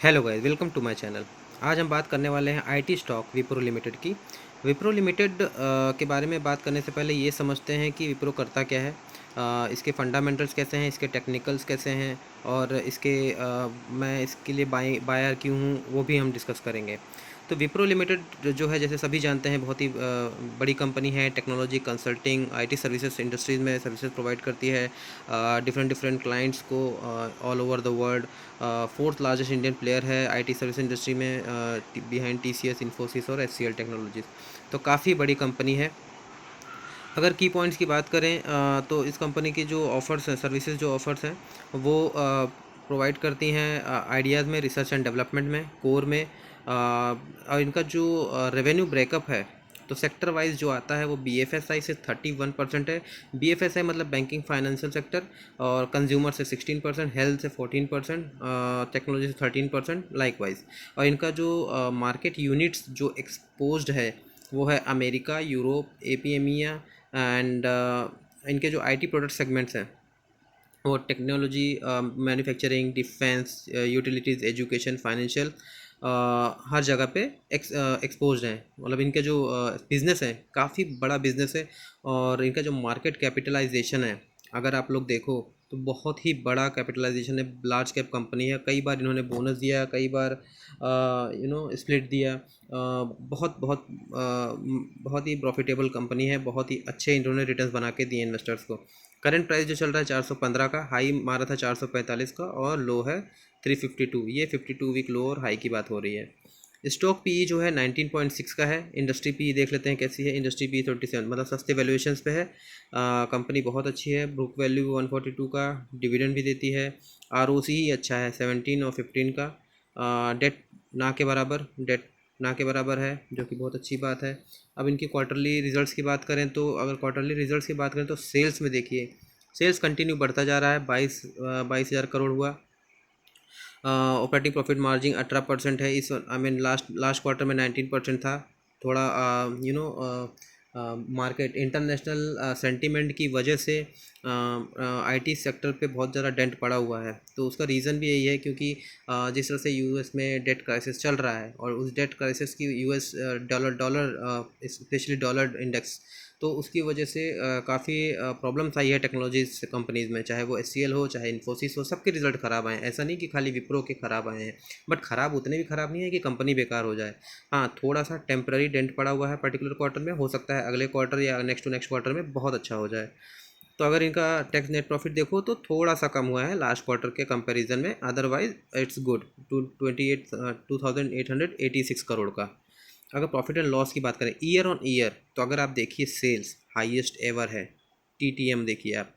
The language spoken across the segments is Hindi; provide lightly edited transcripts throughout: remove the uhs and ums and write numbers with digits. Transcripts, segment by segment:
Hello guys, welcome to my channel. आज हम बात करने वाले हैं आईटी स्टॉक विप्रो लिमिटेड की। विप्रो लिमिटेड के बारे में बात करने से पहले ये समझते हैं कि विप्रो करता क्या है, इसके फंडामेंटल्स कैसे हैं, इसके टेक्निकल्स कैसे हैं और मैं इसके लिए बायर क्यों हूँ वो भी हम डिस्कस करेंगे। तो विप्रो लिमिटेड जो है, जैसे सभी जानते हैं, बहुत ही बड़ी कंपनी है। Technology consulting IT services industries में सर्विसेज प्रोवाइड करती है डिफरेंट डिफरेंट क्लाइंट्स को all over the world. Fourth largest Indian player है आईटी सर्विस इंडस्ट्री में, बिहाइंड टीसीएस, इन्फोसिस और एचसीएल टेक्नोलॉजीज। तो काफ़ी बड़ी कंपनी है। अगर की पॉइंट्स की बात करें तो इस कंपनी की जो ऑफ़र्स हैं, सर्विसेज जो ऑफ़र्स हैं, वो प्रोवाइड करती हैं आइडियाज़ में, रिसर्च एंड डेवलपमेंट में, कोर में। और इनका जो रेवेन्यू ब्रेकअप है, तो सेक्टर वाइज जो आता है वो बीएफएसआई से 31% है। बीएफएसआई मतलब बैंकिंग फाइनेंशियल सेक्टर, और कंज्यूमर से 16%, हेल्थ से 14%, टेक्नोलॉजी से 13%, लाइक वाइज। और इनका जो मार्केट यूनिट्स जो एक्सपोज्ड है वो है अमेरिका, यूरोप, एपीएमिया एंड इनके जो आईटी प्रोडक्ट सेगमेंट्स हैं वो technology, manufacturing, defence, utilities, education, financial, हर जगह पे एक्सपोज्ड हैं। मतलब इनके जो बिज़नेस है, काफ़ी बड़ा बिज़नेस है। और इनका जो मार्केट कैपिटलाइजेशन है, अगर आप लोग देखो तो बहुत ही बड़ा कैपिटलाइजेशन है। लार्ज कैप कंपनी है। कई बार इन्होंने बोनस दिया, कई बार स्प्लिट दिया। बहुत बहुत बहुत ही प्रॉफिटेबल कंपनी है। बहुत ही अच्छे इन्होंने रिटर्न्स बना के दिए इन्वेस्टर्स को। करंट प्राइस जो चल रहा है 415 का, हाई मारा था 445 का और लो है 352। ये 52 वीक लो और हाई की बात हो रही है। स्टॉक पीई जो है 19.6 का है। इंडस्ट्री पीई देख लेते हैं कैसी है। इंडस्ट्री पीई 27, मतलब सस्ते वैल्यूएशंस पे है। कंपनी बहुत अच्छी है। बुक वैल्यू 142 का, डिविडेंड भी देती है। आरओसी ही अच्छा है 17 और 15 का। डेट ना के बराबर, डेट ना के बराबर है, जो कि बहुत अच्छी बात है। अब इनकी क्वार्टरली रिजल्ट्स की बात करें तो, अगर क्वार्टरली रिजल्ट्स की बात करें तो सेल्स में देखिए, सेल्स कंटिन्यू बढ़ता जा रहा है। 22,000 करोड़ हुआ। ऑपरेटिंग प्रॉफिट मार्जिन 18% है। इस I mean last last quarter में 19% था। थोड़ा मार्केट इंटरनेशनल सेंटीमेंट की वजह से आईटी सेक्टर पे बहुत ज़्यादा डेंट पड़ा हुआ है। तो उसका रीज़न भी यही है, क्योंकि जिस तरह से यूएस में डेट क्राइसिस चल रहा है, और उस डेट क्राइसिस की US dollar dollar specially dollar index, तो उसकी वजह से काफ़ी प्रॉब्लम्स आई है टेक्नोलॉजी कंपनीज़ में। चाहे वो एचसीएल हो, चाहे इन्फोसिस हो, सबके रिजल्ट ख़राब आए हैं। ऐसा नहीं कि खाली विप्रो के ख़राब आए हैं, बट ख़राब उतने भी ख़राब नहीं है कि कंपनी बेकार हो जाए। हाँ, थोड़ा सा टेम्पररी डेंट पड़ा हुआ है पर्टिकुलर क्वार्टर में। हो सकता है अगले क्वार्टर या नेक्स्ट टू नेक्स्ट क्वार्टर में बहुत अच्छा हो जाए। तो अगर इनका टैक्स नेट प्रॉफिट देखो तो थोड़ा सा कम हुआ है लास्ट क्वार्टर के कंपैरिजन में। अदरवाइज इट्स गुड, 2886 करोड़ का। अगर प्रॉफिट एंड लॉस की बात करें ईयर ऑन ईयर, तो अगर आप देखिए सेल्स हाईएस्ट एवर है। टीटीएम देखिए आप,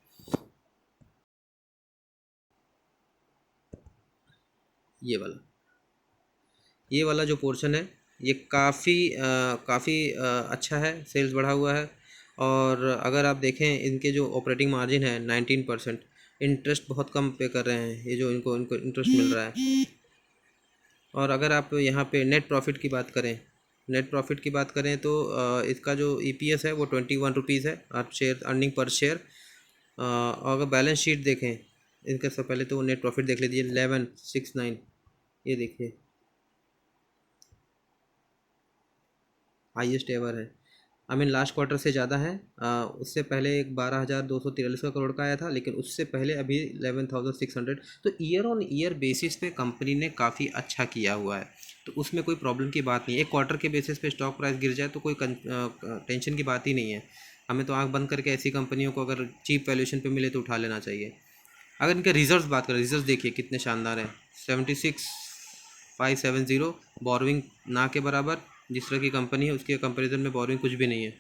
ये वाला ये वाला जो पोर्शन है, ये काफ़ी अच्छा है, सेल्स बढ़ा हुआ है। और अगर आप देखें इनके जो ऑपरेटिंग मार्जिन है 19%। इंटरेस्ट बहुत कम पे कर रहे हैं, ये जो इनको इनको इंटरेस्ट मिल रहा है। और अगर आप यहाँ पे नेट प्रॉफिट की बात करें, तो इसका जो ईपीएस है वो 21 रुपीज़ है, आप शेयर अर्निंग पर शेयर। और अगर बैलेंस शीट देखें इनके, से पहले तो नेट प्रॉफिट देख लीजिए 1169। ये देखिए हाईएस्ट एवर है। आई मीन लास्ट क्वार्टर से ज़्यादा है। उससे पहले एक 12,243 का करोड़ का आया था, लेकिन उससे पहले अभी 11,600। तो ईयर ऑन ईयर बेसिस पे कंपनी ने काफ़ी अच्छा किया हुआ है। तो उसमें कोई प्रॉब्लम की बात नहीं है। एक क्वार्टर के बेसिस पे स्टॉक प्राइस गिर जाए तो कोई टेंशन की बात ही नहीं है। हमें तो आंख बंद करके ऐसी कंपनियों को अगर चीप वैल्यूएशन पे मिले तो उठा लेना चाहिए। अगर इनके रिजल्ट्स बात करें, रिजल्ट्स देखिए कितने शानदार हैं। 76,570 बोरोइंग ना के बराबर। जिस तरह की कंपनी है उसके कंपैरिजन में बोरोइंग कुछ भी नहीं है।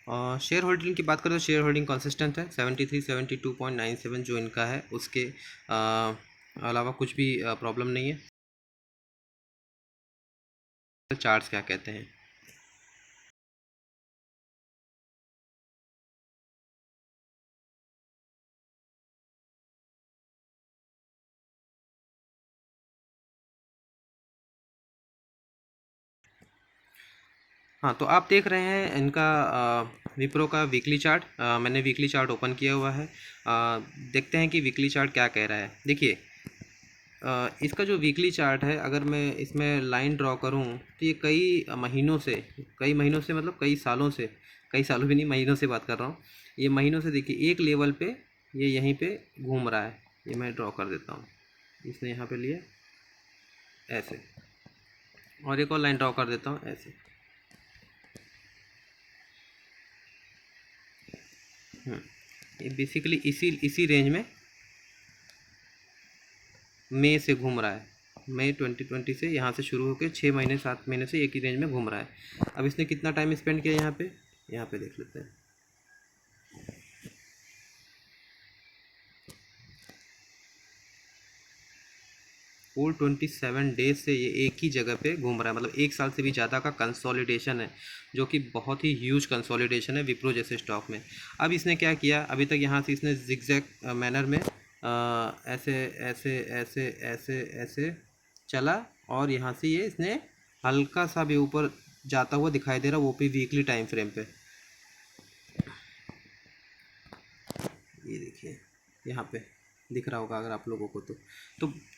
शेयर होल्डिंग की बात करें तो शेयर होल्डिंग कंसिस्टेंट है 73-72.97 जो इनका है, उसके अलावा कुछ भी प्रॉब्लम नहीं है। चार्ट्स क्या कहते हैं? हाँ, तो आप देख रहे हैं इनका विप्रो का वीकली चार्ट। मैंने वीकली चार्ट ओपन किया हुआ है। देखते हैं कि वीकली चार्ट क्या कह रहा है। देखिए, इसका जो वीकली चार्ट है, अगर मैं इसमें लाइन ड्रॉ करूं तो ये कई महीनों से मतलब कई सालों से, कई सालों भी नहीं, महीनों से बात कर रहा हूँ। ये महीनों से देखिए एक लेवल पे ये यहीं पे घूम रहा है। ये मैं ड्रॉ कर देता हूँ, इसने यहाँ पे लिया ऐसे, और एक और लाइन ड्रॉ कर देता हूँ ऐसे। ये बेसिकली इसी रेंज में मई से घूम रहा है। मई 2020 से यहाँ से शुरू होकर 6 महीने 7 महीने से एक ही रेंज में घूम रहा है। अब इसने कितना टाइम स्पेंड किया यहाँ पे देख लेते हैं। फुल 27 डेज से ये एक ही जगह पे घूम रहा है, मतलब एक साल से भी ज़्यादा का कंसोलिडेशन है, जो कि बहुत ही ह्यूज कंसोलिडेशन है विप्रो जैसे स्टॉक में। अब इसने क्या किया, अभी तक यहाँ से इसने जिगजैग मैनर में ऐसे ऐसे ऐसे ऐसे ऐसे चला, और यहाँ से ये इसने हल्का सा भी ऊपर जाता हुआ दिखाई दे रहा, वो भी वीकली टाइम फ्रेम पे। ये देखिए यहाँ पे दिख रहा होगा अगर आप लोगों को तो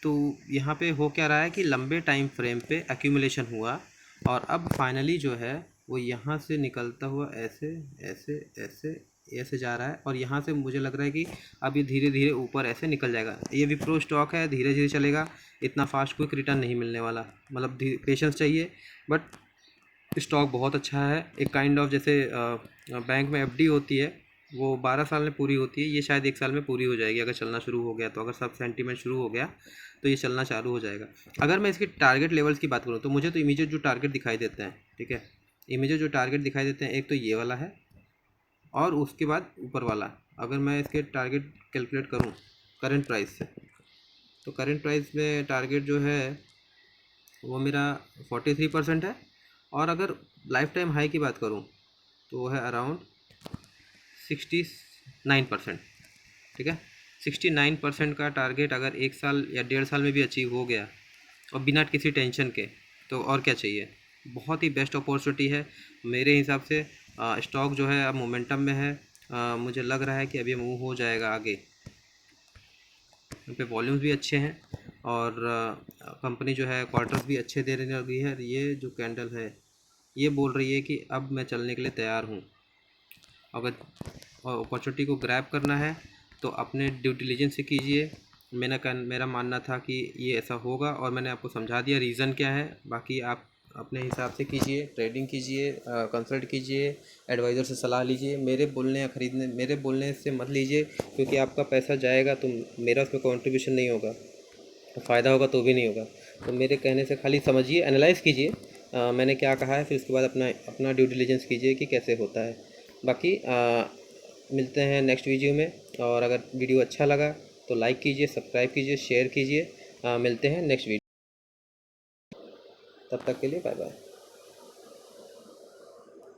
तो यहाँ पे हो क्या रहा है कि लंबे टाइम फ्रेम पे एक्यूमुलेशन हुआ, और अब फाइनली जो है वो यहाँ से निकलता हुआ ऐसे ऐसे ऐसे ऐसे जा रहा है, और यहाँ से मुझे लग रहा है कि अब ये धीरे धीरे ऊपर ऐसे निकल जाएगा। ये विप्रो स्टॉक है, धीरे धीरे चलेगा, इतना फास्ट क्विक रिटर्न नहीं मिलने वाला, मतलब पेशेंस चाहिए। बट स्टॉक बहुत अच्छा है, एक काइंड ऑफ जैसे बैंक में एफडी होती है, वो 12 साल में पूरी होती है, ये शायद 1 साल में पूरी हो जाएगी अगर चलना शुरू हो गया तो। अगर सब सेंटीमेंट शुरू हो गया तो ये चलना चालू हो जाएगा। अगर मैं इसकी टारगेट लेवल्स की बात करूँ तो मुझे तो इमीडिएट जो टारगेट दिखाई देते हैं, ठीक है, इमीडिएट जो टारगेट दिखाई देते हैं, एक तो ये वाला है और उसके बाद ऊपर वाला। अगर मैं इसके टारगेट कैलकुलेट करूँ करंट प्राइस से, तो करंट प्राइस में टारगेट जो है वो मेरा 43% है, और अगर लाइफ टाइम हाई की बात करूँ तो वो है अराउंड 69%। ठीक है, 69% का टारगेट अगर 1 साल या 1.5 साल में भी अचीव हो गया और बिना किसी टेंशन के, तो और क्या चाहिए। बहुत ही बेस्ट अपॉर्चुनिटी है मेरे हिसाब से। स्टॉक जो है अब मोमेंटम में है। मुझे लग रहा है कि अब ये मूव हो जाएगा आगे। यहाँ पे वॉल्यूम्स भी अच्छे हैं, और कंपनी जो है क्वार्टर्स भी अच्छे देने लगी है। ये जो कैंडल है ये बोल रही है कि अब मैं चलने के लिए तैयार हूँ। अगर अपॉर्चुनिटी को ग्रैब करना है तो अपने ड्यू डिलिजेंस से कीजिए। मेरा मानना था कि ये ऐसा होगा, और मैंने आपको समझा दिया रीज़न क्या है। बाकी आप अपने हिसाब से कीजिए, ट्रेडिंग कीजिए, कंसल्ट कीजिए, एडवाइज़र से सलाह लीजिए। मेरे बोलने से मत लीजिए, क्योंकि आपका पैसा जाएगा तो मेरा उसमें कंट्रीब्यूशन नहीं होगा, फ़ायदा होगा तो भी नहीं होगा। तो मेरे कहने से खाली समझिए, एनालाइज़ कीजिए मैंने क्या कहा है, फिर उसके बाद अपना अपना ड्यू डिलिजेंस कीजिए कि कैसे होता है। बाकी मिलते हैं नेक्स्ट वीडियो में, और अगर वीडियो अच्छा लगा तो लाइक कीजिए, सब्सक्राइब कीजिए, शेयर कीजिए। मिलते हैं नेक्स्ट वीडियो, तब तक के लिए बाय बाय।